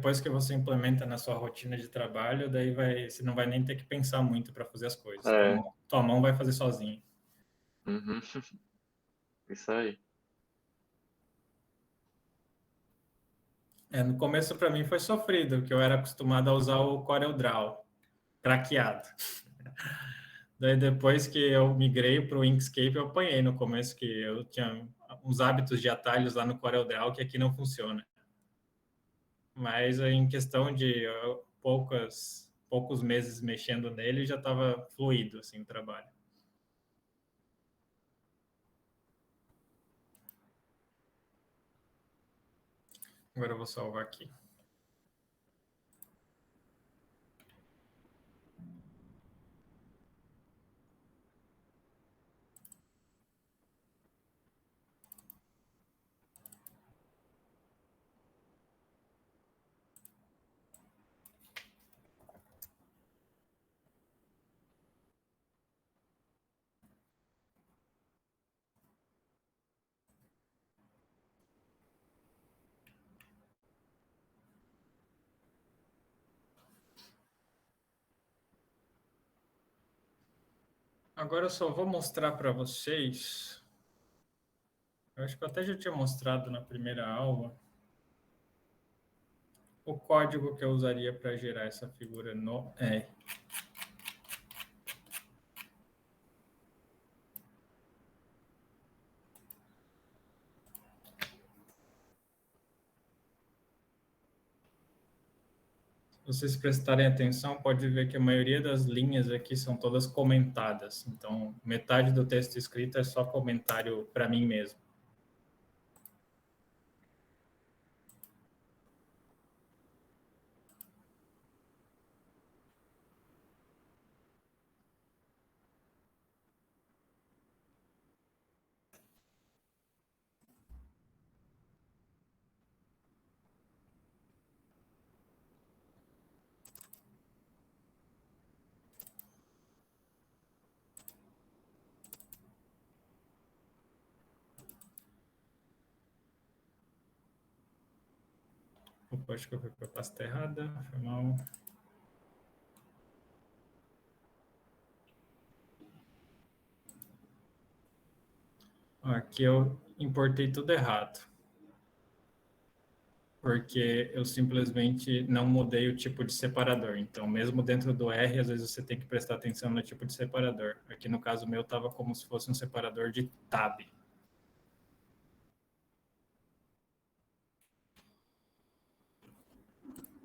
depois que você implementa na sua rotina de trabalho, daí você não vai nem ter que pensar muito para fazer as coisas. Então, tua mão vai fazer sozinha. Uhum. Isso aí. No começo, para mim, foi sofrido, porque eu era acostumado a usar o CorelDRAW, craqueado. Daí, depois que eu migrei para o Inkscape, eu apanhei no começo, que eu tinha uns hábitos de atalhos lá no CorelDRAW que aqui não funciona. Mas em questão de poucos meses mexendo nele, já estava fluido assim, o trabalho. Agora eu vou salvar aqui. Agora eu só vou mostrar para vocês. Eu acho que eu até já tinha mostrado na primeira aula o código que eu usaria para gerar essa figura no R. Se vocês prestarem atenção, pode ver que a maioria das linhas aqui são todas comentadas. Então, metade do texto escrito é só comentário para mim mesmo. Opa, acho que eu fui para a pasta errada, foi mal. Aqui eu importei tudo errado, porque eu simplesmente não mudei o tipo de separador. Então, mesmo dentro do R, às vezes você tem que prestar atenção no tipo de separador. Aqui no caso meu estava como se fosse um separador de tab.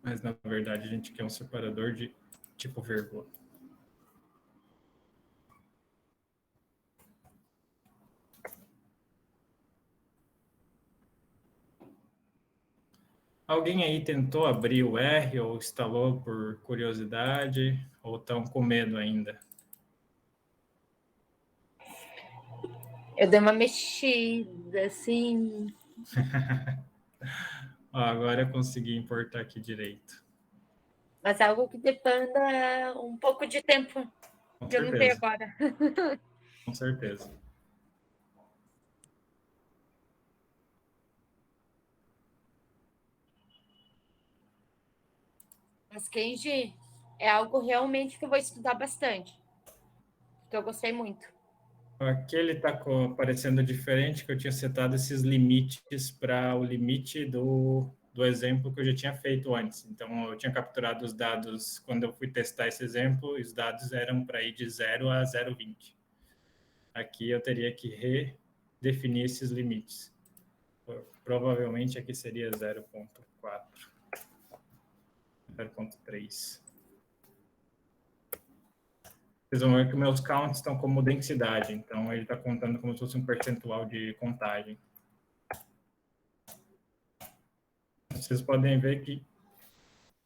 Mas, na verdade, a gente quer um separador de tipo vírgula. Alguém aí tentou abrir o R ou instalou por curiosidade ou estão com medo ainda? Eu dei uma mexida, assim. Agora eu consegui importar aqui direito. Mas é algo que demanda um pouco de tempo. Com Que eu não tenho certeza. agora. Com certeza. Mas Kenji é algo realmente que eu vou estudar bastante. Que eu gostei muito. Aqui ele está aparecendo diferente, que eu tinha setado esses limites para o limite do exemplo que eu já tinha feito antes. Então, eu tinha capturado os dados, quando eu fui testar esse exemplo, os dados eram para ir de 0 a 0,20. Aqui eu teria que redefinir esses limites. Provavelmente aqui seria 0,4, 0,3. Vocês vão ver que meus counts estão como densidade, então ele está contando como se fosse um percentual de contagem. Vocês podem ver que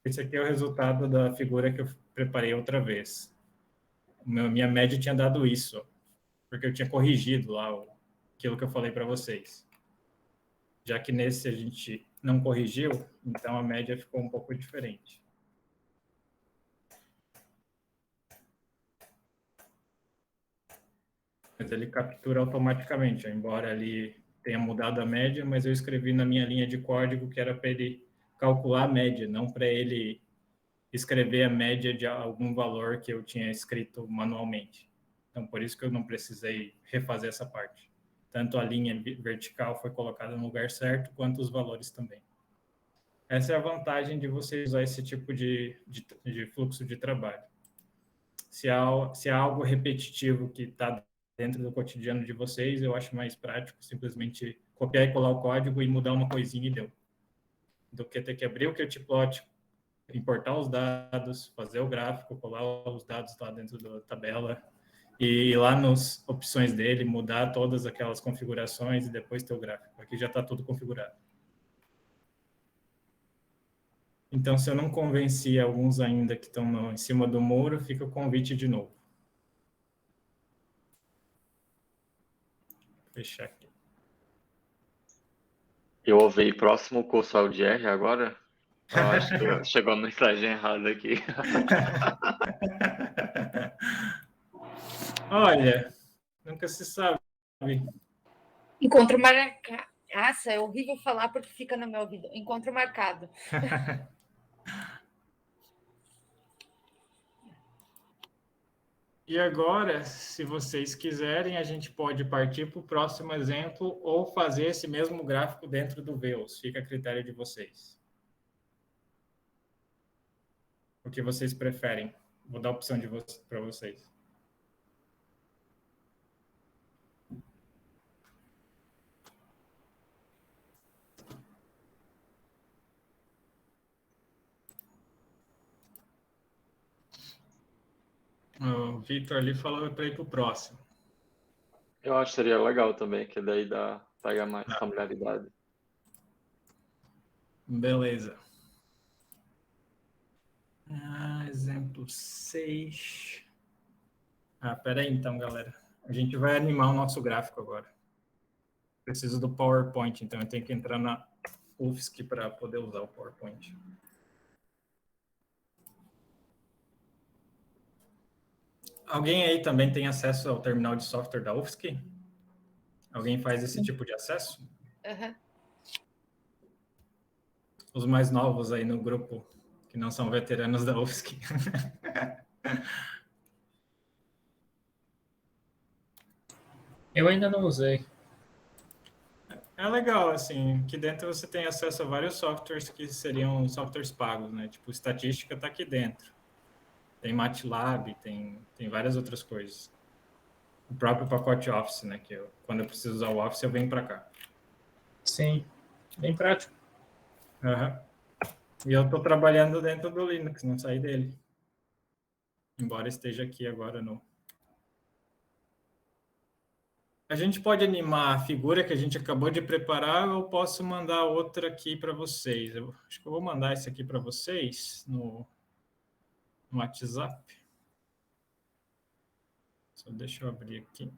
esse aqui é o resultado da figura que eu preparei outra vez. Minha média tinha dado isso, porque eu tinha corrigido lá aquilo que eu falei para vocês. Já que nesse a gente não corrigiu, então a média ficou um pouco diferente. Mas ele captura automaticamente, embora ele tenha mudado a média, mas eu escrevi na minha linha de código que era para ele calcular a média, não para ele escrever a média de algum valor que eu tinha escrito manualmente. Então, por isso que eu não precisei refazer essa parte. Tanto a linha vertical foi colocada no lugar certo, quanto os valores também. Essa é a vantagem de você usar esse tipo de fluxo de trabalho. Se há algo repetitivo que está dentro do cotidiano de vocês, eu acho mais prático simplesmente copiar e colar o código e mudar uma coisinha e deu. Do que ter que abrir o Qtplot, importar os dados, fazer o gráfico, colar os dados lá dentro da tabela e ir lá nas opções dele, mudar todas aquelas configurações e depois ter o gráfico. Aqui já está tudo configurado. Então, se eu não convenci alguns ainda que estão em cima do muro, fica o convite de novo. Vou fechar aqui. Eu ouvi próximo curso ao de R agora. Eu acho que chegou a mensagem errada aqui. Olha, nunca se sabe. Encontro marcado. Nossa, é horrível falar porque fica no meu ouvido. Encontro marcado. E agora, se vocês quiserem, a gente pode partir para o próximo exemplo ou fazer esse mesmo gráfico dentro do Veus. Fica a critério de vocês. O que vocês preferem? Vou dar a opção para vocês. O Victor ali falou para ir para o próximo. Eu acho que seria legal também, que daí pega mais familiaridade. Beleza. Exemplo 6. Pera aí então, galera. A gente vai animar o nosso gráfico agora. Preciso do PowerPoint, então eu tenho que entrar na UFSC para poder usar o PowerPoint. Alguém aí também tem acesso ao terminal de software da UFSC? Alguém faz esse tipo de acesso? Uhum. Os mais novos aí no grupo, que não são veteranos da UFSC. Eu ainda não usei. É legal, assim, que dentro você tem acesso a vários softwares que seriam softwares pagos, né? Tipo, estatística está aqui dentro. Tem MATLAB, tem várias outras coisas. O próprio pacote Office, né? Que quando eu preciso usar o Office, eu venho para cá. Sim, bem prático. Uhum. E eu estou trabalhando dentro do Linux, não saí dele. Embora esteja aqui agora no... A gente pode animar a figura que a gente acabou de preparar ou eu posso mandar outra aqui para vocês. Eu acho que eu vou mandar esse aqui para vocês no WhatsApp. Só deixa eu abrir aqui.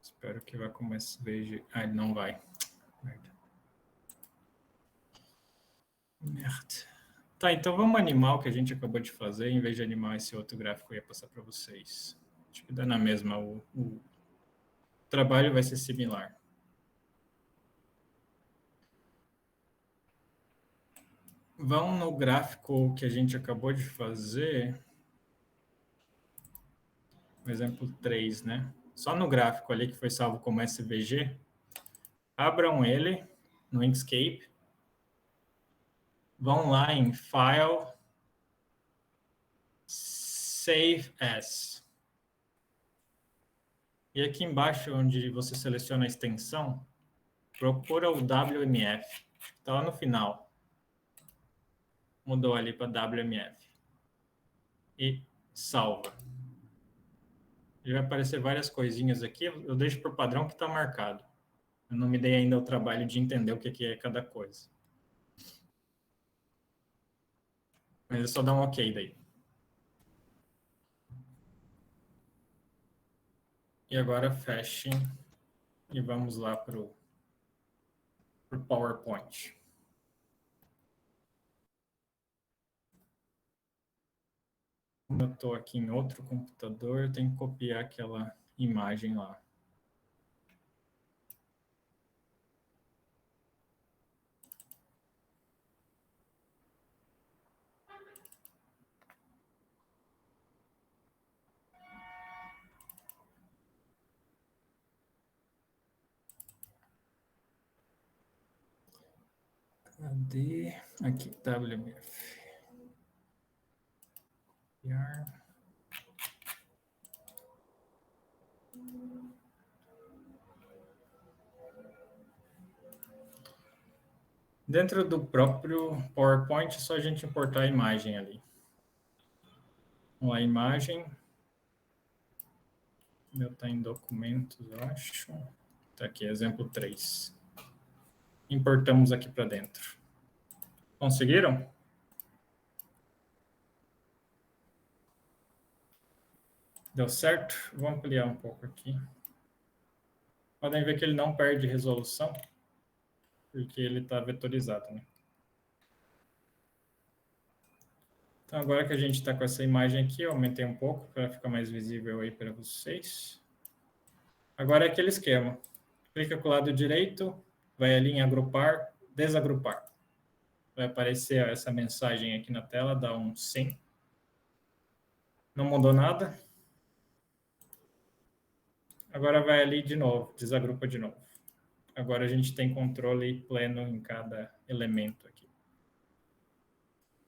Espero que vai começar. Veja. Ele não vai. Merda. Tá, então vamos animar o que a gente acabou de fazer. Em vez de animar esse outro gráfico, eu ia passar para vocês. Acho que dá na mesma. O trabalho vai ser similar. Vão no gráfico que a gente acabou de fazer. O exemplo 3, né? Só no gráfico ali que foi salvo como SVG. Abram ele no Inkscape. Vão lá em File, Save As. E aqui embaixo, onde você seleciona a extensão, procura o WMF. Está lá no final. Mudou ali para WMF. E salva. E vai aparecer várias coisinhas aqui. Eu deixo por padrão que está marcado. Eu não me dei ainda o trabalho de entender o que é cada coisa. Mas é só dar um OK daí. E agora fechem e vamos lá para o PowerPoint. Eu estou aqui em outro computador, eu tenho que copiar aquela imagem lá. Cadê? Aqui, WMF. Copiar. Dentro do próprio PowerPoint, é só a gente importar a imagem ali. A imagem. Meu está em documentos, eu acho. Está aqui, exemplo 3. Importamos aqui para dentro. Conseguiram? Deu certo? Vou ampliar um pouco aqui. Podem ver que ele não perde resolução, porque ele está vetorizado, né? Então, agora que a gente está com essa imagem aqui, eu aumentei um pouco para ficar mais visível aí para vocês. Agora é aquele esquema. Clica com o lado direito, vai ali em agrupar, desagrupar. Vai aparecer essa mensagem aqui na tela, dá um sim. Não mudou nada. Agora vai ali de novo, desagrupa de novo. Agora a gente tem controle pleno em cada elemento aqui.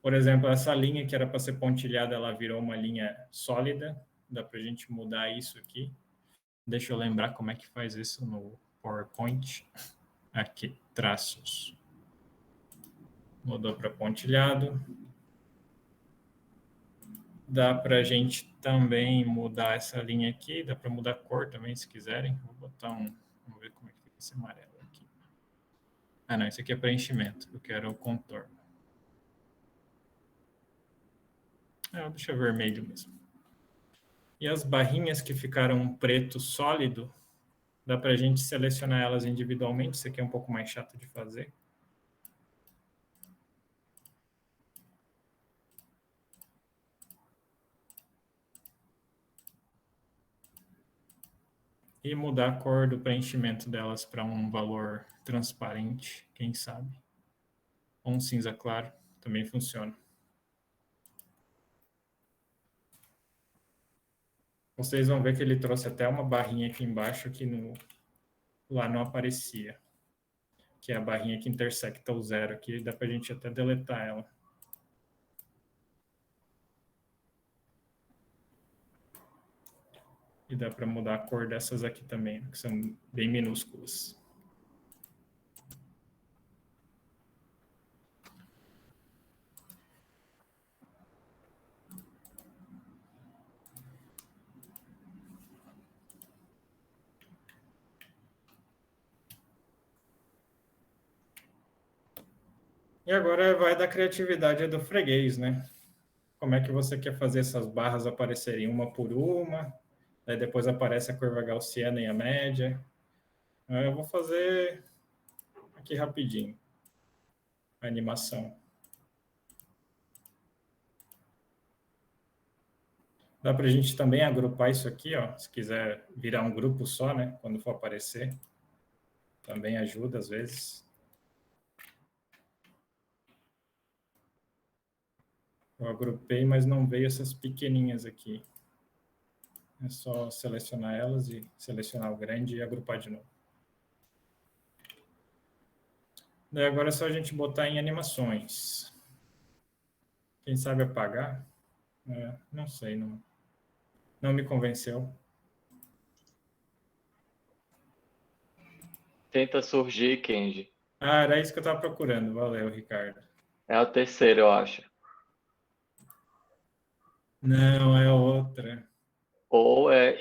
Por exemplo, essa linha que era para ser pontilhada, ela virou uma linha sólida. Dá para a gente mudar isso aqui. Deixa eu lembrar como é que faz isso no PowerPoint. Aqui, traços. Mudou para pontilhado. Dá para a gente também mudar essa linha aqui. Dá para mudar a cor também, se quiserem. Vou botar um... Vamos ver como é que fica esse amarelo aqui. Ah, não. Esse aqui é preenchimento. Eu quero o contorno. Deixa vermelho mesmo. E as barrinhas que ficaram preto sólido, dá para a gente selecionar elas individualmente. Isso aqui é um pouco mais chato de fazer. E mudar a cor do preenchimento delas para um valor transparente, quem sabe. Ou um cinza claro, também funciona. Vocês vão ver que ele trouxe até uma barrinha aqui embaixo que lá não aparecia. Que é a barrinha que intersecta o zero aqui, dá para a gente até deletar ela. E dá para mudar a cor dessas aqui também, que são bem minúsculas. E agora vai da criatividade do freguês, né? Como é que você quer fazer essas barras aparecerem uma por uma, aí depois aparece a curva gaussiana e a média. Eu vou fazer aqui rapidinho a animação. Dá para a gente também agrupar isso aqui, ó, se quiser virar um grupo só, né? Quando for aparecer. Também ajuda às vezes. Eu agrupei, mas não veio essas pequenininhas aqui. É só selecionar elas e selecionar o grande e agrupar de novo. Daí agora é só a gente botar em animações. Quem sabe apagar? Não sei, não me convenceu. Tenta surgir, Kenji. Era isso que eu estava procurando. Valeu, Ricardo. É o terceiro, eu acho. Não, é outra. Ou é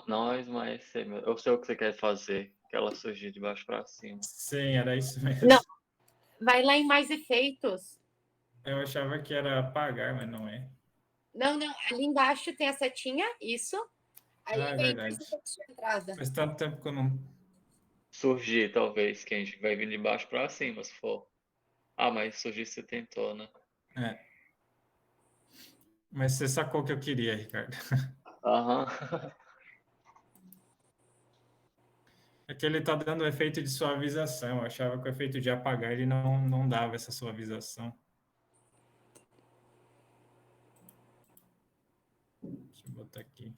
não é esmaecer, eu sei o que você quer fazer, que ela surgir de baixo para cima. Sim, era isso mesmo. Não. Vai lá em mais efeitos. Eu achava que era apagar, mas não é. Não, ali embaixo tem a setinha, isso. Aí É vem verdade. mais efeitos de entrada. Faz tanto tempo que eu não... Surgir, talvez, Kenji. Vai vir de baixo para cima, se for. Ah, mas surgir você tentou, né? É. Mas você sacou o que eu queria, Ricardo. Aham. É que ele está dando efeito de suavização. Eu achava que o efeito de apagar ele não dava essa suavização. Deixa eu botar aqui.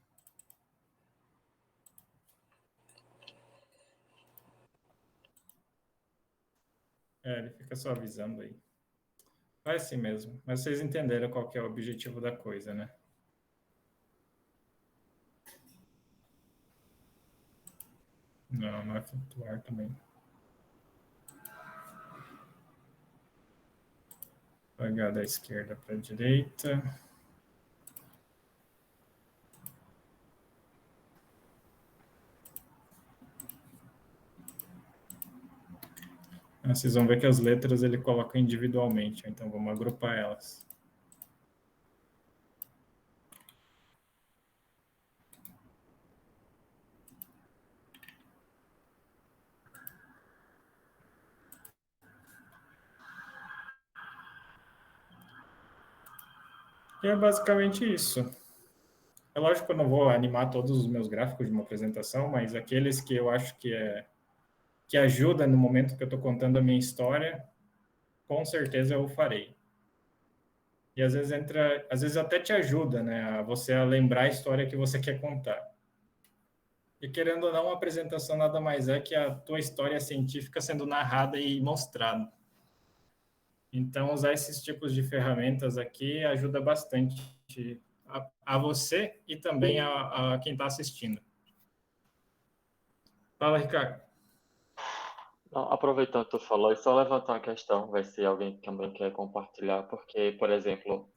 Ele fica suavizando aí. Vai assim mesmo. Mas vocês entenderam qual que é o objetivo da coisa, né? Não é flutuar também. Apagar da esquerda para a direita. Vocês vão ver que as letras ele coloca individualmente, então vamos agrupar elas. E é basicamente isso. É lógico que eu não vou animar todos os meus gráficos de uma apresentação, mas aqueles que eu acho que ajuda no momento que eu estou contando a minha história, com certeza eu farei. E às vezes até te ajuda, né, a você a lembrar a história que você quer contar. E querendo ou não, uma apresentação nada mais é que a tua história científica sendo narrada e mostrada. Então, usar esses tipos de ferramentas aqui ajuda bastante a você e também a quem está assistindo. Fala, Ricardo. Não, aproveitando que tu falou, e só levantar uma questão, vai ser alguém que também quer compartilhar, porque, por exemplo,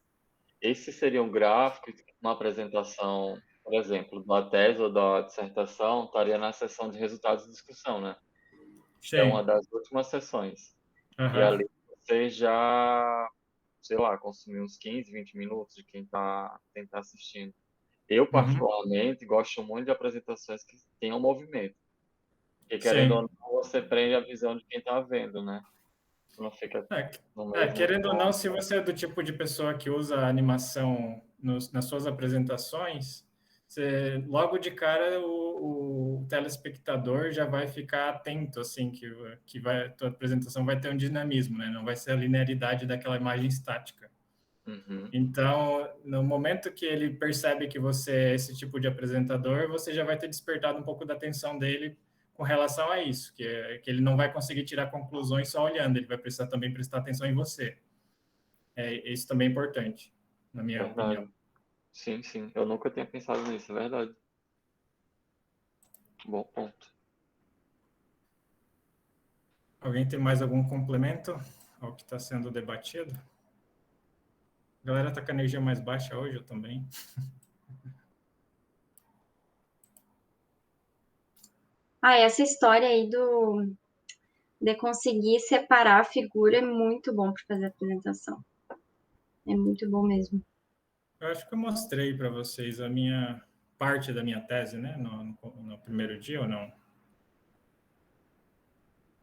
esse seria um gráfico, uma apresentação, por exemplo, da tese ou da dissertação, estaria na seção de resultados de discussão, né? É uma Sim. das últimas sessões. E Aham. ali você já, sei lá, consumiu uns 15, 20 minutos de quem tá assistindo. Eu, Uhum. particularmente, gosto muito de apresentações que tenham movimento. Porque, querendo ou Sim. não, você prende a visão de quem está vendo, né? Não fica no mesmo Querendo ou não, ponto. se você é do tipo de pessoa que usa animação nas suas apresentações, logo de cara o telespectador já vai ficar atento, assim, a tua apresentação vai ter um dinamismo, né? Não vai ser a linearidade daquela imagem estática. Uhum. Então, no momento que ele percebe que você é esse tipo de apresentador, você já vai ter despertado um pouco da atenção dele com relação a isso, que ele não vai conseguir tirar conclusões só olhando, ele vai precisar também prestar atenção em você. Isso também é importante, na minha opinião. Verdade. Sim, sim. Eu nunca tinha pensado nisso, é verdade. Bom ponto. Alguém tem mais algum complemento ao que está sendo debatido? A galera está com a energia mais baixa hoje, eu também. Essa história aí de conseguir separar a figura é muito bom para fazer a apresentação. É muito bom mesmo. Eu acho que eu mostrei para vocês a minha parte da minha tese, né, no primeiro dia ou não?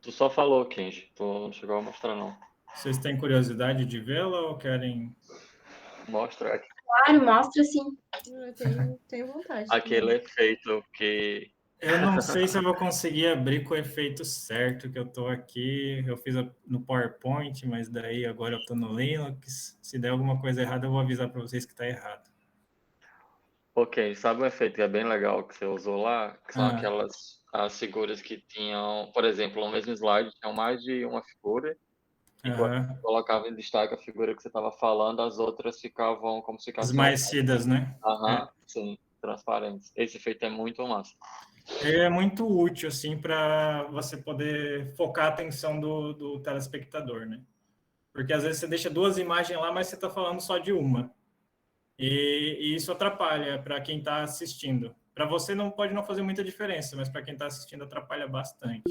Tu só falou, Kenji. Tu não chegou a mostrar, não. Vocês têm curiosidade de vê-la ou querem? Mostra aqui. Claro, mostra sim. Eu tenho vontade. Aquele efeito que... Eu não sei se eu vou conseguir abrir com o efeito certo, que eu estou aqui. Eu fiz no PowerPoint, mas daí agora eu estou no Linux. Se der alguma coisa errada, eu vou avisar para vocês que está errado. Ok, sabe um efeito que é bem legal que você usou lá? Que são Ah, as figuras que tinham, por exemplo, no mesmo slide tinham mais de uma figura, e quando você aham. colocava em destaque a figura que você estava falando, as outras ficavam como se ficassem ao... Esmaecidas, né? Aham, sim, transparentes. Esse efeito é muito massa. Ele é muito útil, assim, para você poder focar a atenção do telespectador, né? Porque às vezes você deixa duas imagens lá, mas você está falando só de uma. E isso atrapalha para quem está assistindo. Para você não pode não fazer muita diferença, mas para quem está assistindo atrapalha bastante.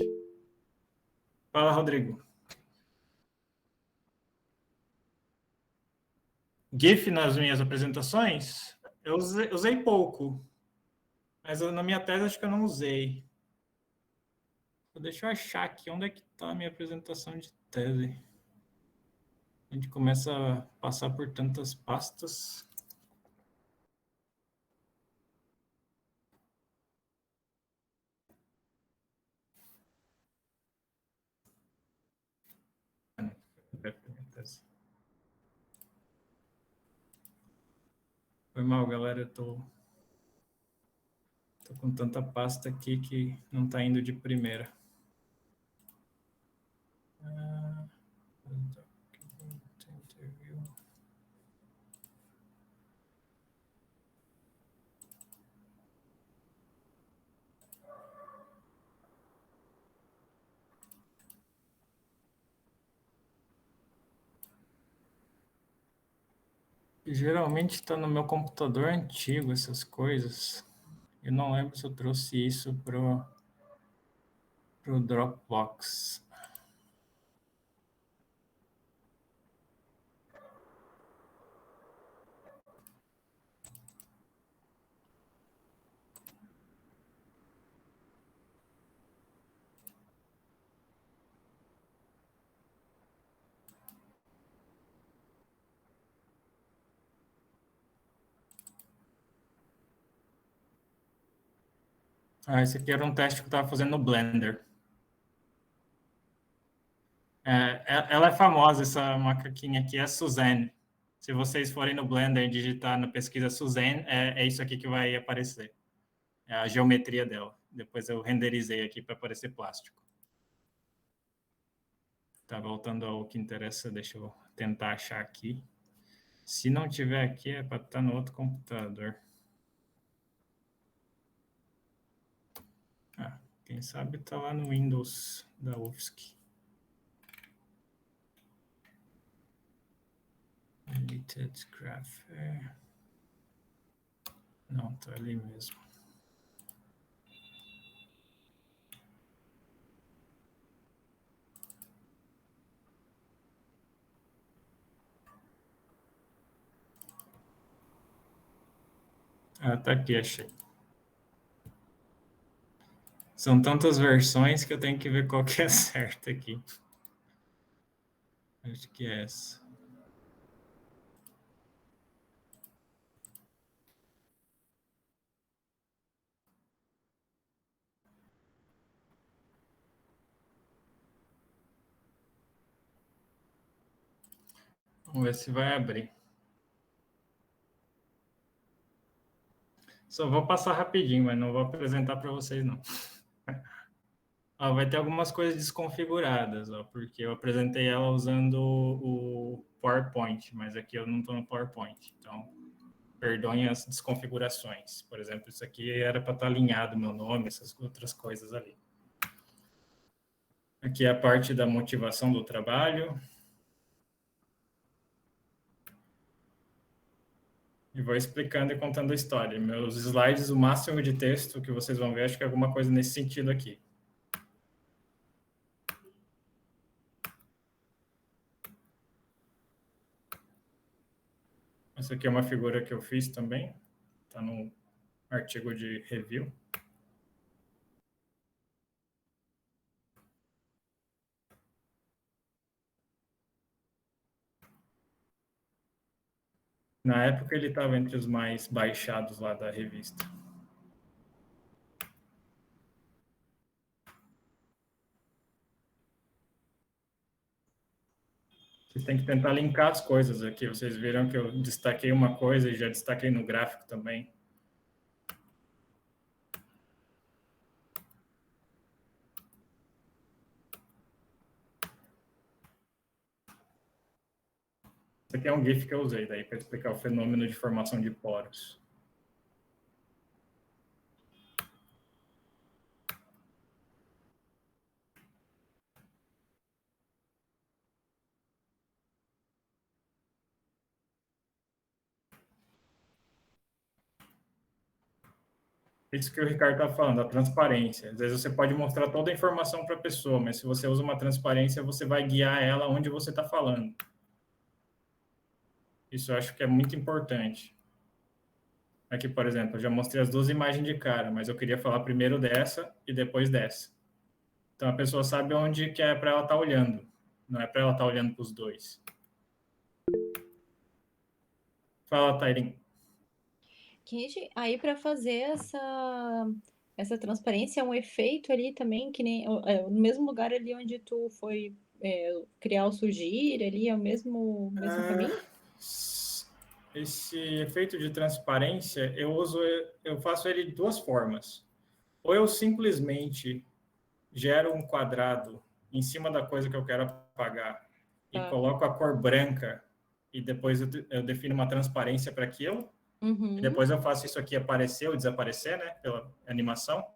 Fala, Rodrigo. GIF nas minhas apresentações, eu usei pouco, mas na minha tese acho que eu não usei. Deixa eu achar aqui onde é que está a minha apresentação de tese. A gente começa a passar por tantas pastas. mal, galera. Eu tô com tanta pasta aqui que não tá indo de primeira. Interview. Geralmente está no meu computador antigo essas coisas. Eu não lembro se eu trouxe isso pro Dropbox. Esse aqui era um teste que eu estava fazendo no Blender. Ela é famosa, essa macaquinha aqui, é a Suzanne. Se vocês forem no Blender e digitar na pesquisa Suzanne, é isso aqui que vai aparecer. É a geometria dela. Depois eu renderizei aqui para aparecer plástico. Tá, voltando ao que interessa, deixa eu tentar achar aqui. Se não tiver aqui, é para estar no outro computador. Quem sabe está lá no Windows da UFSC. Edited Graph. Não, está ali mesmo. Tá aqui, achei. São tantas versões que eu tenho que ver qual que é certa aqui. Acho que é essa. Vamos ver se vai abrir. Só vou passar rapidinho, mas não vou apresentar para vocês, não. Vai ter algumas coisas desconfiguradas, porque eu apresentei ela usando o PowerPoint, mas aqui eu não estou no PowerPoint. Então, perdoem as desconfigurações. Por exemplo, isso aqui era para estar alinhado meu nome, essas outras coisas ali. Aqui é a parte da motivação do trabalho. E vou explicando e contando a história. Meus slides, o máximo de texto que vocês vão ver, acho que é alguma coisa nesse sentido aqui. Essa aqui é uma figura que eu fiz também. Está no artigo de review. Na época, ele estava entre os mais baixados lá da revista. Vocês têm que tentar linkar as coisas aqui. Vocês viram que eu destaquei uma coisa e já destaquei no gráfico também. Esse aqui é um GIF que eu usei daí para explicar o fenômeno de formação de poros. Isso que o Ricardo está falando, a transparência. Às vezes você pode mostrar toda a informação para a pessoa, mas se você usa uma transparência, você vai guiar ela onde você está falando. Isso eu acho que é muito importante. Aqui, por exemplo, eu já mostrei as duas imagens de cara, mas eu queria falar primeiro dessa e depois dessa. Então, a pessoa sabe onde que é para ela estar olhando. Não é para ela estar olhando para os dois. Fala, Tairin. Kenji, aí para fazer essa transparência é um efeito ali também, que nem no mesmo lugar ali onde tu foi criar o surgir, ali é o mesmo caminho? esse efeito de transparência, eu faço ele de duas formas. Ou eu simplesmente gero um quadrado em cima da coisa que eu quero apagar e coloco a cor branca e depois eu defino uma transparência para aquilo. E depois eu faço isso aqui aparecer ou desaparecer, né, pela animação.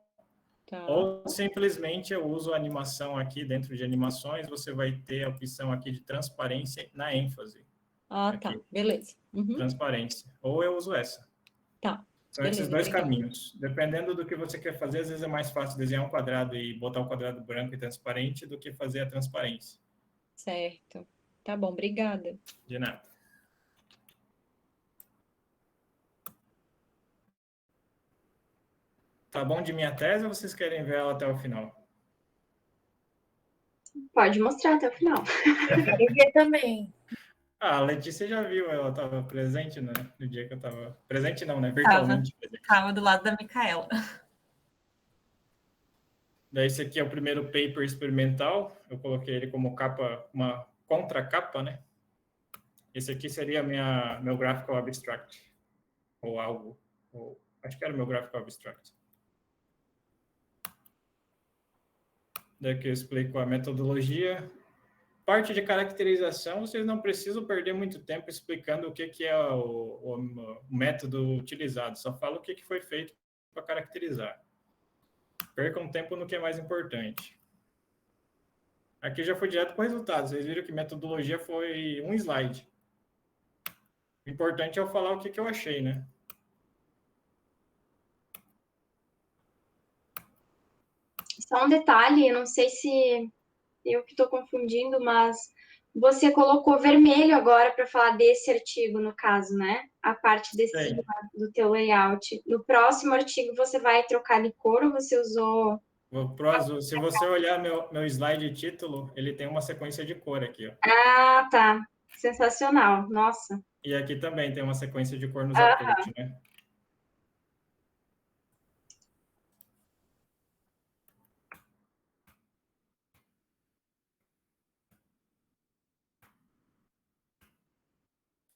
Tá. Ou simplesmente eu uso a animação aqui, dentro de animações, você vai ter a opção aqui de transparência na ênfase. Ah, Aqui. tá. Beleza. Transparência. Ou eu uso essa. Tá. São Beleza, esses dois obrigada. caminhos. Dependendo do que você quer fazer, às vezes é mais fácil desenhar um quadrado e botar o quadrado branco e transparente do que fazer a transparência. Certo. Tá bom, obrigada. De nada. Tá bom de minha tese ou vocês querem ver ela até o final? Pode mostrar até o final. Quero ver também. Ah, a Letícia já viu, ela estava presente no dia que eu estava... Presente não, né? Virtualmente. Estava do lado da Micaela. Daí esse aqui é o primeiro paper experimental. Eu coloquei ele como capa, uma contracapa, né? Esse aqui seria meu graphical abstract. Ou algo. Acho que era o meu graphical abstract. Daí que eu explico a metodologia. Parte de caracterização, vocês não precisam perder muito tempo explicando o que é o método utilizado. Só falo o que foi feito para caracterizar. Percam tempo no que é mais importante. Aqui já foi direto para o resultado. Vocês viram que metodologia foi um slide. O importante é eu falar o que eu achei, né? Só um detalhe, eu não sei se eu que estou confundindo, mas você colocou vermelho agora para falar desse artigo, no caso, né? A parte de cima do teu layout. No próximo artigo você vai trocar de cor ou você usou... Se você olhar meu slide título, ele tem uma sequência de cor aqui, ó. Ah, tá. Sensacional. Nossa. E aqui também tem uma sequência de cor nos approach, né?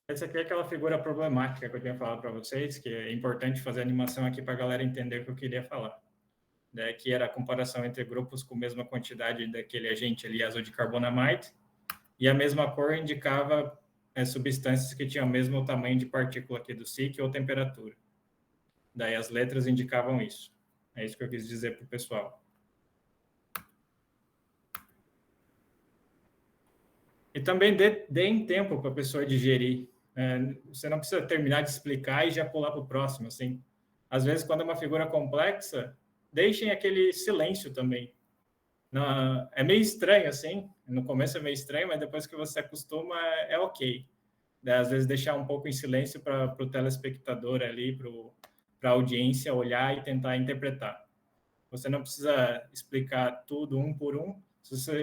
Essa aqui é aquela figura problemática que eu tinha falado para vocês, que é importante fazer animação aqui para a galera entender o que eu queria falar. Que era a comparação entre grupos com a mesma quantidade daquele agente ali, azodicarbonamide, e a mesma cor indicava substâncias que tinham o mesmo tamanho de partícula aqui do SiC ou temperatura. Daí as letras indicavam isso. É isso que eu quis dizer para o pessoal. E também deem tempo para a pessoa digerir. Você não precisa terminar de explicar e já pular para o próximo. Assim. Às vezes, quando é uma figura complexa, deixem aquele silêncio também. Não, é meio estranho, assim. No começo é meio estranho, mas depois que você acostuma, é ok. Às vezes, deixar um pouco em silêncio para o telespectador ali, para a audiência olhar e tentar interpretar. Você não precisa explicar tudo um por um.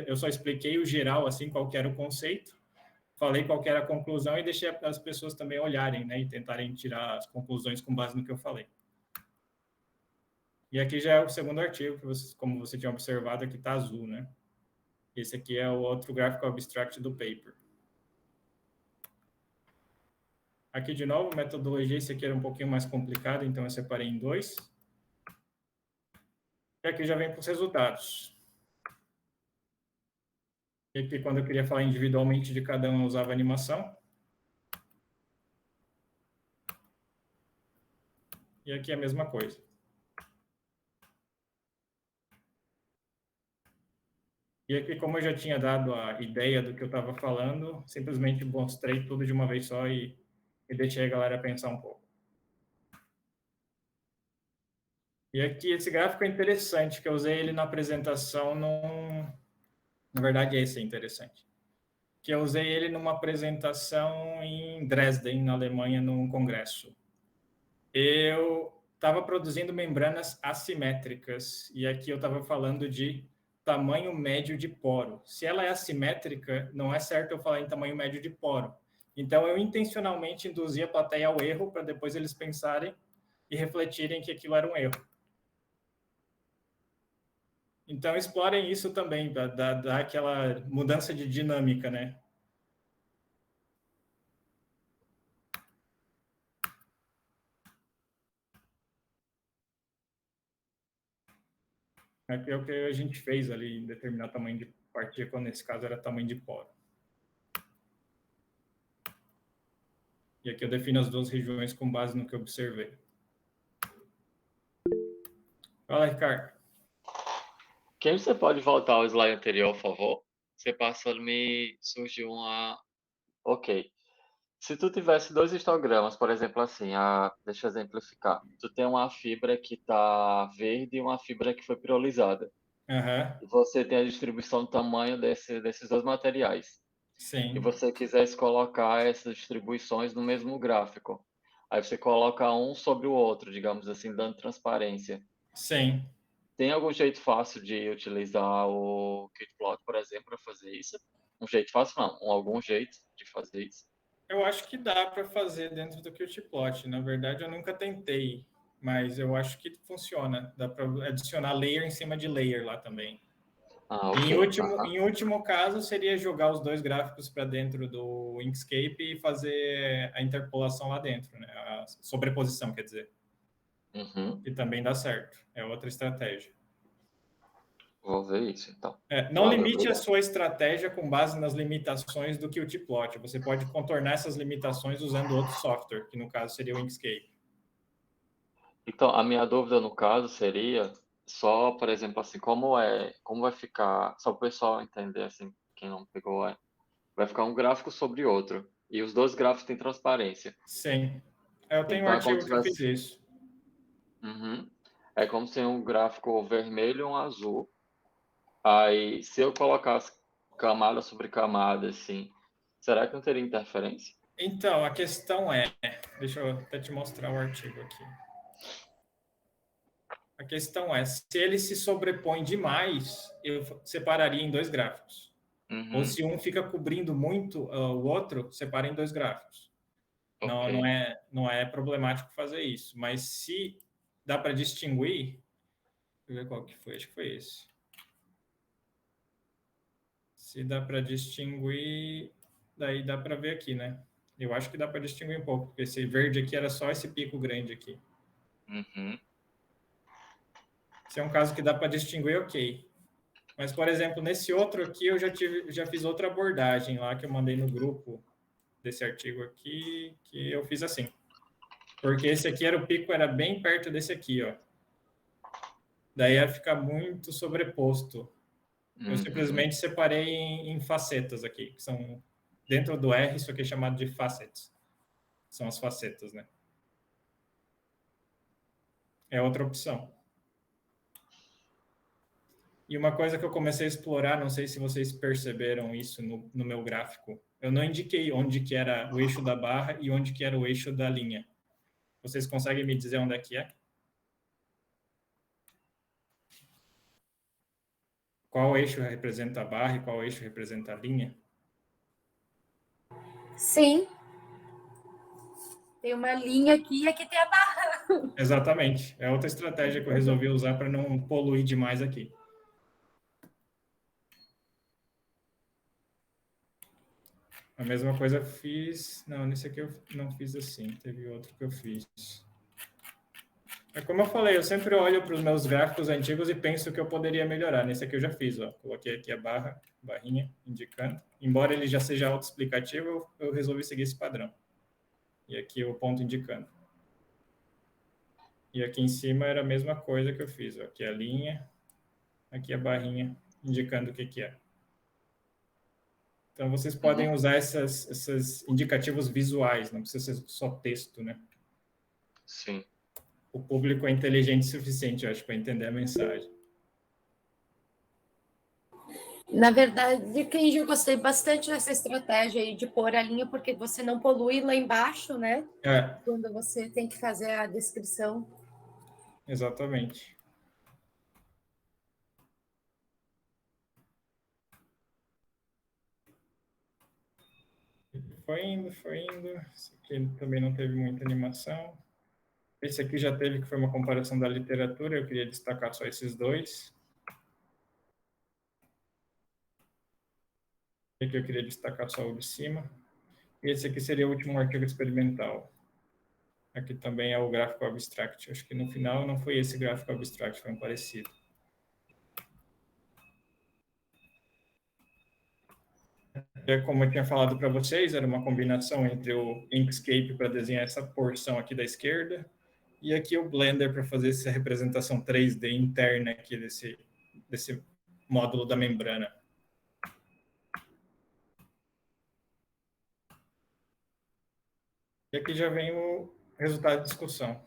Eu só expliquei o geral, assim, qual que era o conceito, falei qual que era a conclusão e deixei as pessoas também olharem, né, e tentarem tirar as conclusões com base no que eu falei. E aqui já é o segundo artigo, que como você tinha observado, aqui está azul, né? Esse aqui é o outro graphical abstract do paper. Aqui, de novo, metodologia, esse aqui era um pouquinho mais complicado, então eu separei em dois. E aqui já vem para os resultados. E aqui, quando eu queria falar individualmente de cada um, eu usava animação. E aqui é a mesma coisa. E aqui, como eu já tinha dado a ideia do que eu estava falando, simplesmente mostrei tudo de uma vez só e deixei a galera pensar um pouco. E aqui, esse gráfico é interessante, que eu usei ele na apresentação Na verdade, esse é interessante. Que eu usei ele numa apresentação em Dresden, na Alemanha, num congresso. Eu estava produzindo membranas assimétricas, e aqui eu estava falando de tamanho médio de poro. Se ela é assimétrica, não é certo eu falar em tamanho médio de poro. Então, eu intencionalmente induzi a plateia ao erro, para depois eles pensarem e refletirem que aquilo era um erro. Então, explorem isso também, para dar aquela mudança de dinâmica, né? É o que a gente fez ali, determinar tamanho de partícula, nesse caso era tamanho de poro. E aqui eu defino as duas regiões com base no que eu observei. Fala, Ricardo. Quem você pode voltar ao slide anterior, por favor? Você passou, me surgiu uma... Ok. Se tu tivesse dois histogramas, por exemplo, assim, deixa eu exemplificar. Tu tem uma fibra que está verde e uma fibra que foi pirolizada. Aham, E você tem a distribuição do tamanho desses dois materiais. sim, E você quisesse colocar essas distribuições no mesmo gráfico. Aí você coloca um sobre o outro, digamos assim, dando transparência. sim. Tem algum jeito fácil de utilizar o Kitplot, por exemplo, para fazer isso? Um jeito fácil, não. Algum jeito de fazer isso? Eu acho que dá para fazer dentro do Qtplot. Na verdade, eu nunca tentei, mas eu acho que funciona. Dá para adicionar layer em cima de layer lá também. Ah, Em ok. em último caso, seria jogar os dois gráficos para dentro do Inkscape e fazer a interpolação lá dentro, né? A sobreposição, quer dizer. Uhum. Que também dá certo. É outra estratégia. Vou ver isso, então. Não Valeu, limite a obrigado. sua estratégia com base nas limitações do Qtplot. Você pode contornar essas limitações usando outro software, que no caso seria o Inkscape. Então, a minha dúvida no caso seria só, por exemplo, assim, como vai ficar, só para o pessoal entender, assim, quem não pegou, vai ficar um gráfico sobre outro. E os dois gráficos têm transparência. Sim. Eu tenho um Então, é como artigo se que eu fiz tivesse... isso. Uhum. É como se um gráfico vermelho e um azul. Aí, se eu colocasse camada sobre camada, assim, será que não teria interferência? Então, a questão é... Deixa eu até te mostrar o artigo aqui. A questão é, se ele se sobrepõe demais, eu separaria em dois gráficos. Ou Uhum. se um fica cobrindo muito o outro, separa em dois gráficos. Ok. Não é problemático fazer isso. Mas se dá para distinguir... Deixa eu ver qual que foi, acho que foi esse. Se dá para distinguir, daí dá para ver aqui, né? Eu acho que dá para distinguir um pouco, porque esse verde aqui era só esse pico grande aqui. Uhum. Se é um caso que dá para distinguir, ok. Mas, por exemplo, nesse outro aqui, eu já fiz outra abordagem lá que eu mandei no grupo desse artigo aqui, que eu fiz assim. Porque esse aqui o pico era bem perto desse aqui, ó. Daí ia ficar muito sobreposto. Eu simplesmente separei em facetas aqui, que são dentro do R, isso aqui é chamado de facets. São as facetas, né? É outra opção. E uma coisa que eu comecei a explorar, não sei se vocês perceberam isso no meu gráfico, eu não indiquei onde que era o eixo da barra e onde que era o eixo da linha. Vocês conseguem me dizer onde é que é? Qual eixo representa a barra e qual eixo representa a linha? Sim. Tem uma linha aqui e aqui tem a barra. Exatamente. É outra estratégia que eu resolvi usar para não poluir demais aqui. A mesma coisa eu fiz... Não, nesse aqui eu não fiz assim. Teve outro que eu fiz. É como eu falei, eu sempre olho para os meus gráficos antigos e penso que eu poderia melhorar. Nesse aqui eu já fiz, ó. Coloquei aqui a barrinha indicando. Embora ele já seja autoexplicativo, eu resolvi seguir esse padrão. E aqui o ponto indicando. E aqui em cima era a mesma coisa que eu fiz, ó. Aqui a linha, aqui a barrinha indicando o que que é. Então vocês podem usar esses indicativos visuais, não precisa ser só texto, né? Sim. O público é inteligente o suficiente, eu acho, para entender a mensagem. Na verdade, Kenji, eu gostei bastante dessa estratégia aí de pôr a linha, porque você não polui lá embaixo, né? Quando você tem que fazer a descrição. Exatamente. Foi indo, foi indo. Esse aqui também não teve muita animação. Esse aqui já teve, que foi uma comparação da literatura, eu queria destacar só esses dois. Aqui eu queria destacar só o de cima. E esse aqui seria o último artigo experimental. Aqui também é o gráfico abstract. Acho que no final não foi esse gráfico abstract, foi um parecido. Como eu tinha falado para vocês, era uma combinação entre o Inkscape para desenhar essa porção aqui da esquerda e aqui o Blender para fazer essa representação 3D interna aqui desse módulo da membrana. E aqui já vem o resultado da discussão.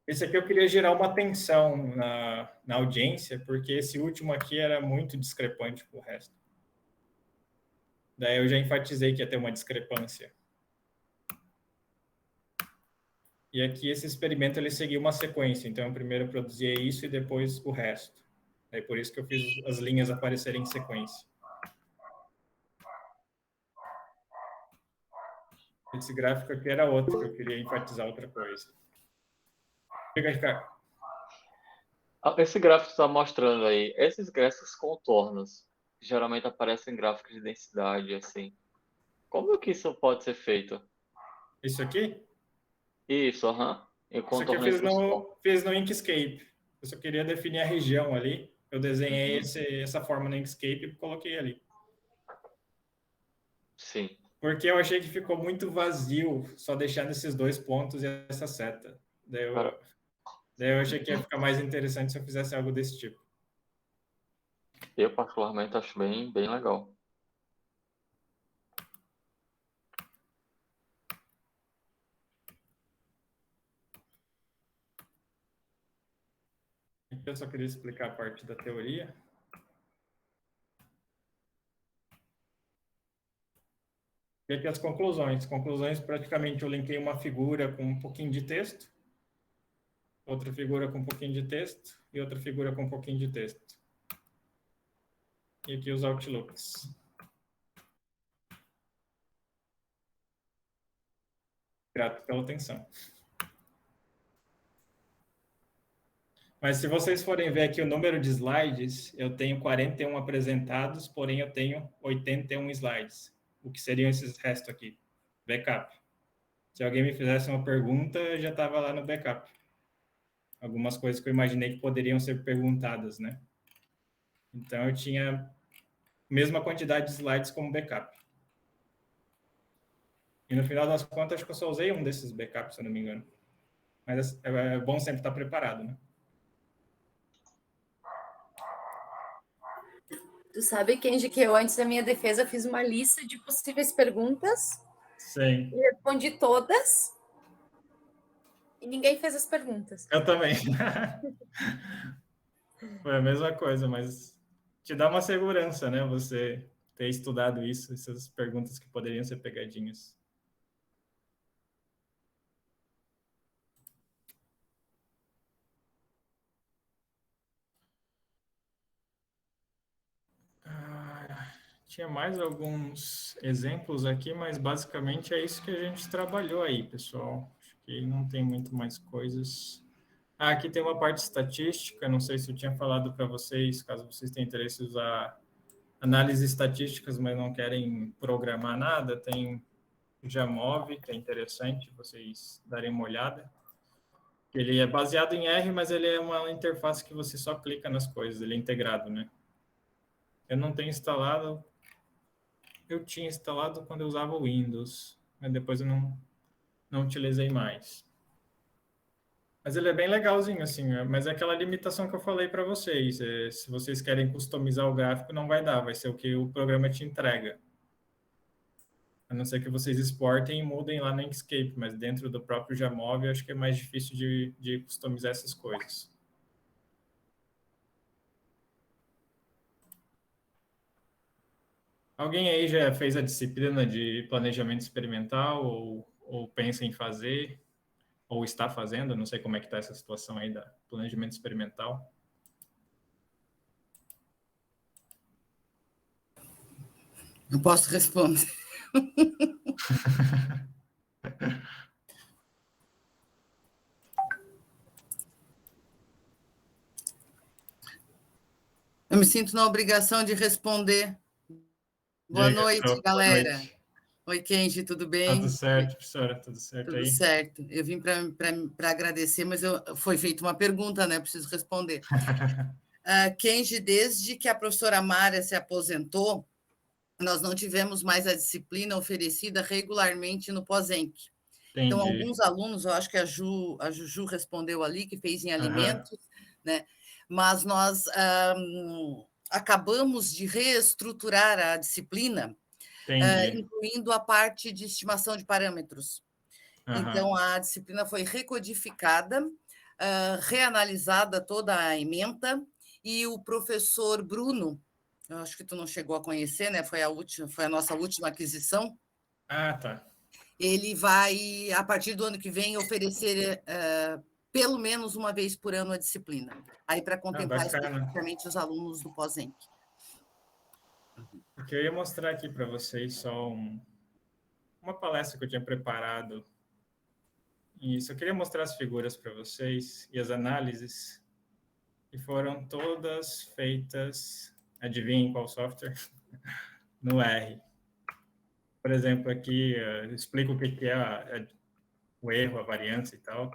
Esse aqui eu queria gerar uma tensão na audiência, porque esse último aqui era muito discrepante com o resto. Daí eu já enfatizei que ia ter uma discrepância. E aqui esse experimento ele seguiu uma sequência. Então, eu primeiro produzia isso e depois o resto. É por isso que eu fiz as linhas aparecerem em sequência. Esse gráfico aqui era outro, que eu queria enfatizar outra coisa. Fica, Ricardo. Esse gráfico que está mostrando aí, esses contornos, geralmente aparecem em gráficos de densidade, assim. Como que isso pode ser feito? Isso aqui? Isso, aham. Isso aqui eu fiz no Inkscape. Eu só queria definir a região ali. Eu desenhei essa forma no Inkscape e coloquei ali. Sim. Porque eu achei que ficou muito vazio, só deixando esses 2 pontos e essa seta. Daí eu achei que ia ficar mais interessante se eu fizesse algo desse tipo. Eu, particularmente, acho bem legal. Aqui eu só queria explicar a parte da teoria. E aqui as conclusões. Conclusões, praticamente, eu linkei uma figura com um pouquinho de texto, outra figura com um pouquinho de texto e outra figura com um pouquinho de texto. E aqui os outlooks. Grato pela atenção. Mas se vocês forem ver aqui o número de slides, eu tenho 41 apresentados, porém eu tenho 81 slides. O que seriam esses restos aqui? Backup. Se alguém me fizesse uma pergunta, eu já estava lá no backup. Algumas coisas que eu imaginei que poderiam ser perguntadas, né? Então, eu tinha a mesma quantidade de slides como backup. E no final das contas, acho que eu só usei um desses backups, se eu não me engano. Mas é bom sempre estar preparado, né? Tu sabe, Kenji, que eu, antes da minha defesa, fiz uma lista de possíveis perguntas. Sim. E respondi todas. E ninguém fez as perguntas. Eu também. Foi a mesma coisa, mas te dá uma segurança, né? Você ter estudado isso, essas perguntas que poderiam ser pegadinhas. Tinha mais alguns exemplos aqui, mas basicamente é isso que a gente trabalhou aí, pessoal. Acho que não tem muito mais coisas. Aqui tem uma parte estatística, não sei se eu tinha falado para vocês, caso vocês tenham interesse em usar análises estatísticas, mas não querem programar nada, tem o Jamov, que é interessante vocês darem uma olhada. Ele é baseado em R, mas ele é uma interface que você só clica nas coisas, ele é integrado, né? Eu não tenho instalado. Eu tinha instalado quando eu usava o Windows, mas depois eu não utilizei mais. Mas ele é bem legalzinho, assim, mas é aquela limitação que eu falei para vocês. Se vocês querem customizar o gráfico, não vai dar, vai ser o que o programa te entrega. A não ser que vocês exportem e mudem lá no Inkscape, mas dentro do próprio Jamov, eu acho que é mais difícil de customizar essas coisas. Alguém aí já fez a disciplina de planejamento experimental ou pensa em fazer, ou está fazendo? Não sei como é que está essa situação aí da planejamento experimental. Eu posso responder. Eu me sinto na obrigação de responder. Boa noite, galera. Boa noite. Oi, Kenji, tudo bem? Tudo certo, professora, tudo certo tudo aí? Tudo certo. Eu vim para agradecer, mas foi feita uma pergunta, né? Preciso responder. Kenji, desde que a professora Mária se aposentou, nós não tivemos mais a disciplina oferecida regularmente no POSENC. Entendi. Então, alguns alunos, eu acho que a Juju respondeu ali, que fez em alimentos, né? Mas nós acabamos de reestruturar a disciplina, incluindo a parte de estimação de parâmetros. Então, a disciplina foi recodificada, reanalisada toda a ementa, e o professor Bruno, eu acho que tu não chegou a conhecer, né? Foi a nossa última aquisição. Ah, tá. Ele vai, a partir do ano que vem, oferecer pelo menos uma vez por ano a disciplina, aí para contemplar especificamente os alunos do POSENC. Porque eu ia mostrar aqui para vocês só uma palestra que eu tinha preparado. E só queria mostrar as figuras para vocês e as análises, que foram todas feitas, adivinhem qual software? No R. Por exemplo, aqui eu explico o que é o erro, a variância e tal,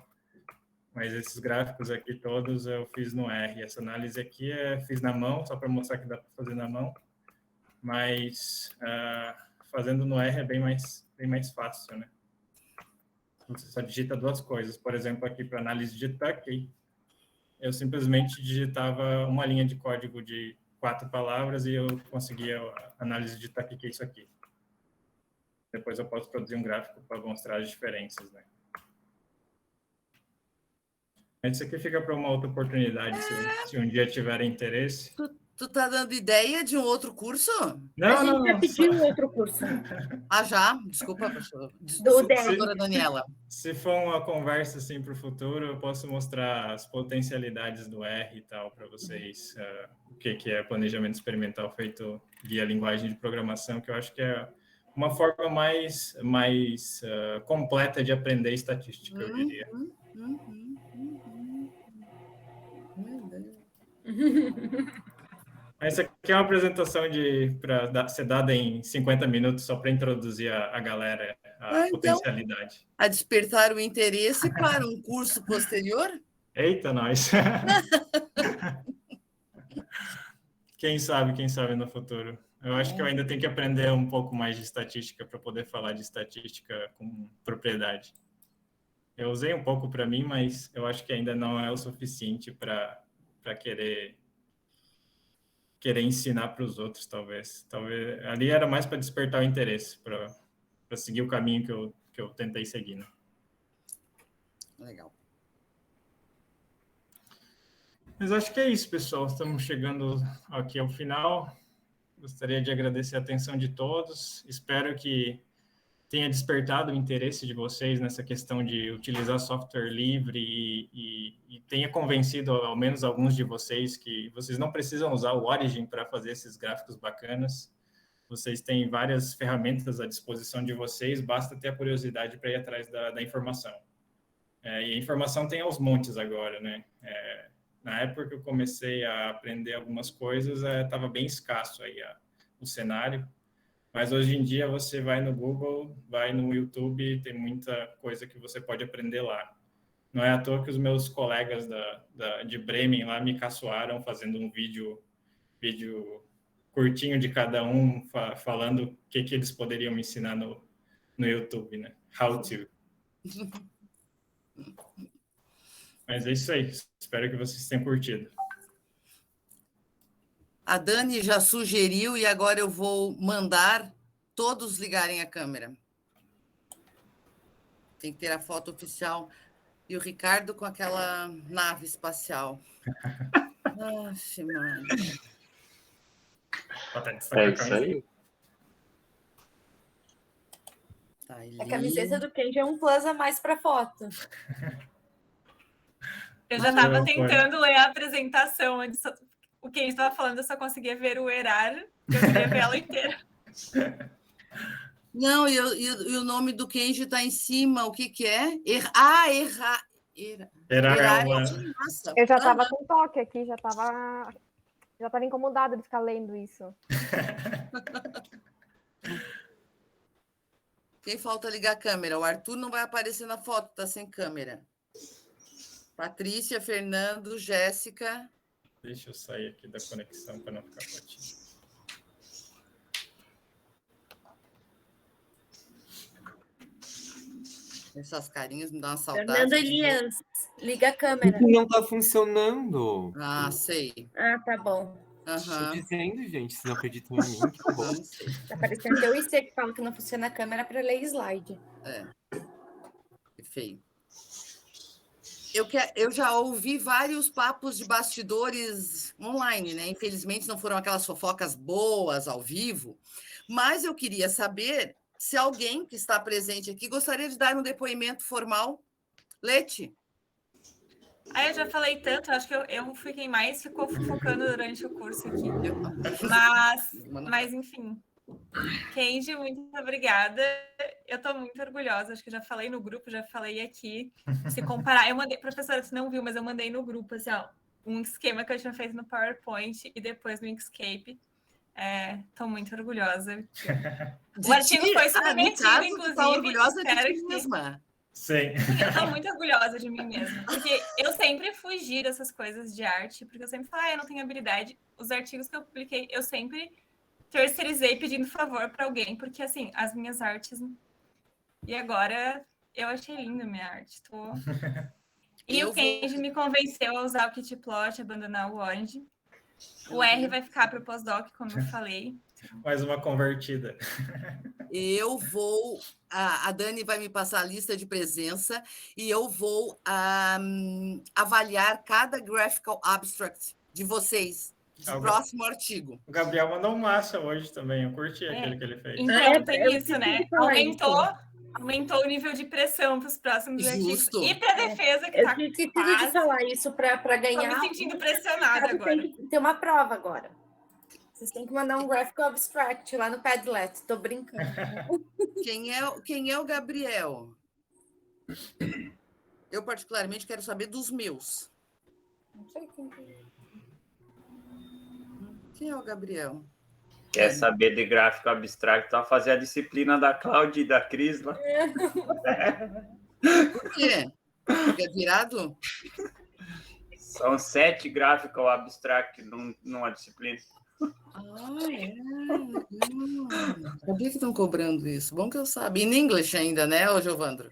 mas esses gráficos aqui todos eu fiz no R. Essa análise aqui fiz na mão, só para mostrar que dá para fazer na mão, mas fazendo no R é bem mais fácil, né? Você só digita duas coisas. Por exemplo, aqui para análise de Tuckey, eu simplesmente digitava uma linha de código de 4 palavras e eu conseguia a análise de Tuckey, que é isso aqui. Depois eu posso produzir um gráfico para mostrar as diferenças, né? Isso aqui fica para uma outra oportunidade, se um dia tiver interesse. Tu tá dando ideia de um outro curso? A gente já pediu um outro curso. Ah, já? Desculpa, professora Daniela. Se for uma conversa assim para o futuro, eu posso mostrar as potencialidades do R e tal para vocês, o que é planejamento experimental feito via linguagem de programação, que eu acho que é uma forma mais completa de aprender estatística, eu diria. Essa aqui é uma apresentação para ser dada em 50 minutos, só para introduzir a galera, a potencialidade. A despertar o interesse para um curso posterior? Eita, nós! Quem sabe no futuro. Eu acho que eu ainda tenho que aprender um pouco mais de estatística para poder falar de estatística com propriedade. Eu usei um pouco para mim, mas eu acho que ainda não é o suficiente para querer ensinar para os outros, talvez. Ali era mais para despertar o interesse, para seguir o caminho que eu tentei seguir, né? Legal. Mas acho que é isso, pessoal. Estamos chegando aqui ao final. Gostaria de agradecer a atenção de todos. Espero que tenha despertado o interesse de vocês nessa questão de utilizar software livre e tenha convencido ao menos alguns de vocês que vocês não precisam usar o Origin para fazer esses gráficos bacanas. Vocês têm várias ferramentas à disposição de vocês, basta ter a curiosidade para ir atrás da informação. E a informação tem aos montes agora, né? Na época que eu comecei a aprender algumas coisas, estava bem escasso aí o cenário. Mas hoje em dia você vai no Google, vai no YouTube, tem muita coisa que você pode aprender lá. Não é à toa que os meus colegas de Bremen lá me caçoaram fazendo um vídeo curtinho de cada um, falando o que eles poderiam me ensinar no YouTube, né? How to. Mas é isso aí. Espero que vocês tenham curtido. A Dani já sugeriu e agora eu vou mandar todos ligarem a câmera. Tem que ter a foto oficial. E o Ricardo com aquela nave espacial. Aff, mano. É isso aí. Tá, a camiseta do Kenji é um plus a mais para foto. Eu já estava tentando ler a apresentação. O que a gente estava falando, eu só conseguia ver o Erar, eu queria ver ela inteira. Não, e o nome do Kenji está em cima, o que é? Erar. Eu já estava com toque aqui, já estava incomodada de ficar lendo isso. Quem falta ligar a câmera? O Arthur não vai aparecer na foto, está sem câmera. Patrícia, Fernando, Jéssica. Deixa eu sair aqui da conexão para não ficar patinho. Essas carinhas me dão uma saudade. Fernando Elias, liga a câmera. Não tá funcionando. Ah, sei. Ah, tá bom. Aham. Tô dizendo, gente, se não acreditam em mim, que bom. Não sei. Tá parecendo teu IC que fala que não funciona a câmera para ler slide. Que feio. Eu já ouvi vários papos de bastidores online, né? Infelizmente não foram aquelas fofocas boas ao vivo, mas eu queria saber se alguém que está presente aqui gostaria de dar um depoimento formal. Leti? Eu já falei tanto, acho que eu fui quem mais ficou focando durante o curso aqui. Mas enfim. Kenji, muito obrigada. Eu estou muito orgulhosa, acho que já falei no grupo, já falei aqui. Se comparar, eu mandei, professora, você não viu, mas eu mandei no grupo, assim, ó, um esquema que eu tinha feito no PowerPoint e depois no Inkscape. Estou muito orgulhosa. O artigo foi submetido, inclusive. Tá orgulhosa de ti mesma. Sim. Eu estou muito orgulhosa de mim mesma, porque eu sempre fugi dessas coisas de arte, porque eu sempre falei, eu não tenho habilidade. Os artigos que eu publiquei, eu sempre terceirizei pedindo favor para alguém, porque, assim, as minhas artes... E agora, eu achei linda a minha arte. E o Kenji me convenceu a usar o Kitplot, abandonar o Orange. O R vai ficar para o pós-doc, como eu falei. Mais uma convertida. Eu vou... A Dani vai me passar a lista de presença e eu vou avaliar cada graphical abstract de vocês. Do próximo artigo. O Gabriel mandou massa hoje também. Eu curti aquele que ele fez. Então, tem isso, né? Aumentou o nível de pressão para os próximos artigos. E para a defesa, que está quase... Eu preciso de falar isso para ganhar. Estou me sentindo pressionada agora. Tem que ter uma prova agora. Vocês têm que mandar um graphical abstract lá no Padlet. Estou brincando. Quem é o Gabriel? Eu, particularmente, quero saber dos meus. Não sei quem é. Quem é o Gabriel? Quer saber de gráfico abstrato? Então, fazer a disciplina da Cláudia e da Cris lá. Por quê? Porque é virado? São 7 gráficos abstract numa disciplina. Sabia que estão cobrando isso? Bom que eu sabia. Em inglês ainda, né, Giovandro?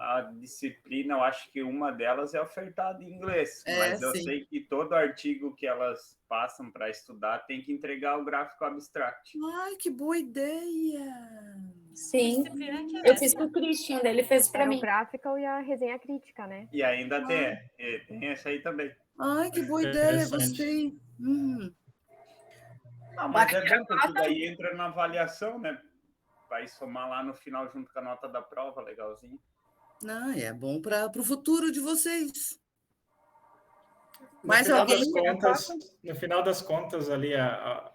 A disciplina, eu acho que uma delas é ofertada em inglês, mas eu sei que todo artigo que elas passam para estudar tem que entregar o gráfico abstract. Ai, que boa ideia! Sim, eu fiz com o Christian, ele fez para mim. O graphical e a resenha crítica, né? E ainda tem essa aí também. Ai, que boa ideia, gostei. Mas é bom porque daí entra na avaliação, né? Vai somar lá no final junto com a nota da prova, legalzinho. Não, é bom para o futuro de vocês. Mas no final das contas, ali,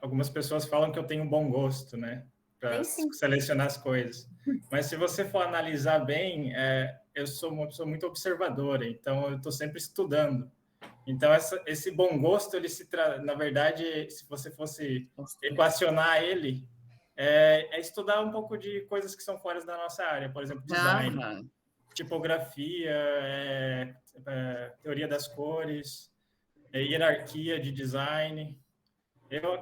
algumas pessoas falam que eu tenho um bom gosto, né? Para selecionar as coisas. Mas se você for analisar bem, eu sou uma pessoa muito observadora, então eu estou sempre estudando. Então, esse bom gosto, ele na verdade, se você fosse equacionar ele, é estudar um pouco de coisas que são fora da nossa área, por exemplo, design. Tipografia, teoria das cores, hierarquia de design. Eu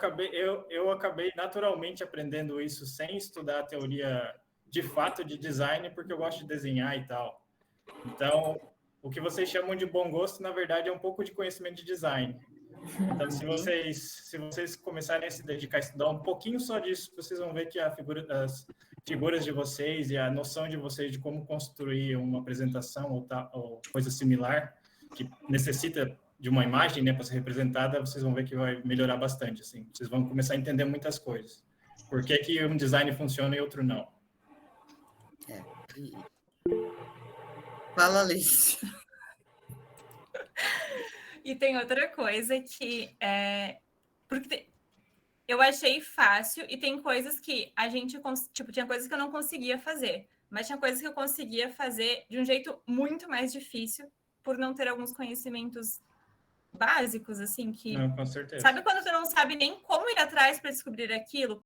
acabei naturalmente aprendendo isso sem estudar a teoria de fato de design, porque eu gosto de desenhar e tal. Então, o que vocês chamam de bom gosto, na verdade, é um pouco de conhecimento de design. Então, se vocês começarem a se dedicar a estudar um pouquinho só disso, vocês vão ver que as figuras de vocês e a noção de vocês de como construir uma apresentação ou coisa similar, que necessita de uma imagem, né, para ser representada, vocês vão ver que vai melhorar bastante. Assim. Vocês vão começar a entender muitas coisas. Por que um design funciona e outro não? Fala, Alice. E tem outra coisa que porque eu achei fácil e tem coisas que a gente, tipo, tinha coisas que eu não conseguia fazer, mas tinha coisas que eu conseguia fazer de um jeito muito mais difícil por não ter alguns conhecimentos básicos, assim, que... Não, com certeza. Sabe quando tu não sabe nem como ir atrás para descobrir aquilo?